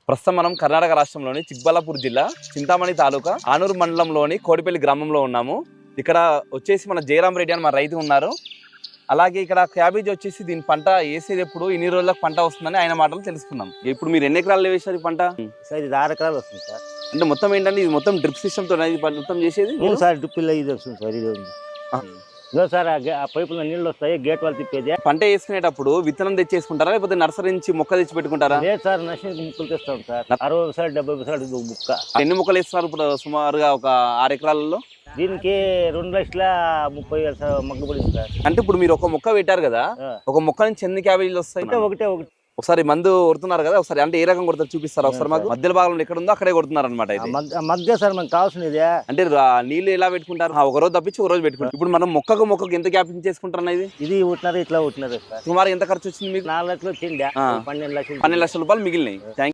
ప్రస్తుతం మనం కర్ణాటక రాష్ట్రంలోని చిక్బల్లాపూర్ జిల్లా చింతామణి తాలూకా ఆనూరు మండలంలోని కోడిపల్లి గ్రామంలో ఉన్నాము. ఇక్కడ వచ్చేసి మన జయరాం రెడ్డి అని మన రైతు ఉన్నారు. అలాగే ఇక్కడ క్యాబేజ్ వచ్చేసి దీని పంట వేసేది ఎప్పుడు ఇన్ని రోజులకు పంట వస్తుందని ఆయన మాటలు తెలుసుకున్నాం. ఇప్పుడు మీరు ఎన్ని ఎకరాలు వేసారు ఈ పంట? సార్ ఇది 6 ఎకరాలు వస్తుంది సార్. అంటే మొత్తం ఏంటంటే ఇది మొత్తం డ్రిప్ సిస్టమ్ తో మొత్తం చేసేది సార్ డ్రిప్లో ఇది వస్తుంది సార్. ఇది ఉంది ఇదో సార్ ఆ పైపులో నీళ్ళు వస్తాయి, గేట్ వాళ్ళు తిప్పేది. పంట వేసుకునేటప్పుడు విత్తనం తెచ్చేసుకుంటారా లేకపోతే నర్సరీ నుంచి మొక్క తెచ్చి పెట్టుకుంటారా? లేదు సార్, నర్సరీ ముక్కలు తెస్తాం సార్. 60 సార్ 70 సార్ ముక్క. ఎన్ని మొక్కలు వేస్తున్నారు ఇప్పుడు సుమారుగా ఒక 6 ఎకరాలలో? దీనికి 2,30,000 సార్ మొక్క పడింది సార్. అంటే ఇప్పుడు మీరు ఒక మొక్క పెట్టారు కదా, ఒక మొక్క నుంచి ఎన్ని క్యాబేజీలు వస్తాయి? ఒకటే. ఒకసారి మందు కొడుతున్నారు కదా, ఒకసారి అంటే ఏ రకం కొడతారు చూపిస్తారు ఒకసారి మాకు? మధ్య భాగంలో ఎక్కడ ఉందో అక్కడే కొడుతున్నారు అనమాట. మధ్య సార్ మనకు కావాల్సినది. అంటే నీళ్ళు ఎలా పెట్టుకుంటారు? ఒక రోజు తప్పించి ఒక రోజు పెట్టుకుంటారు. ఇప్పుడు మనం మొక్కకు ఎంత గ్యాపింగ్ చేసుకుంటారు? ఇది ఉంటున్నారు, ఇట్లా ఉంటున్నారు సార్. సుమారు ఎంత ఖర్చు వచ్చింది మీకు? 4 లక్షలు వచ్చింది. 12 లక్షలు రూపాయలు మిగిలినాయి.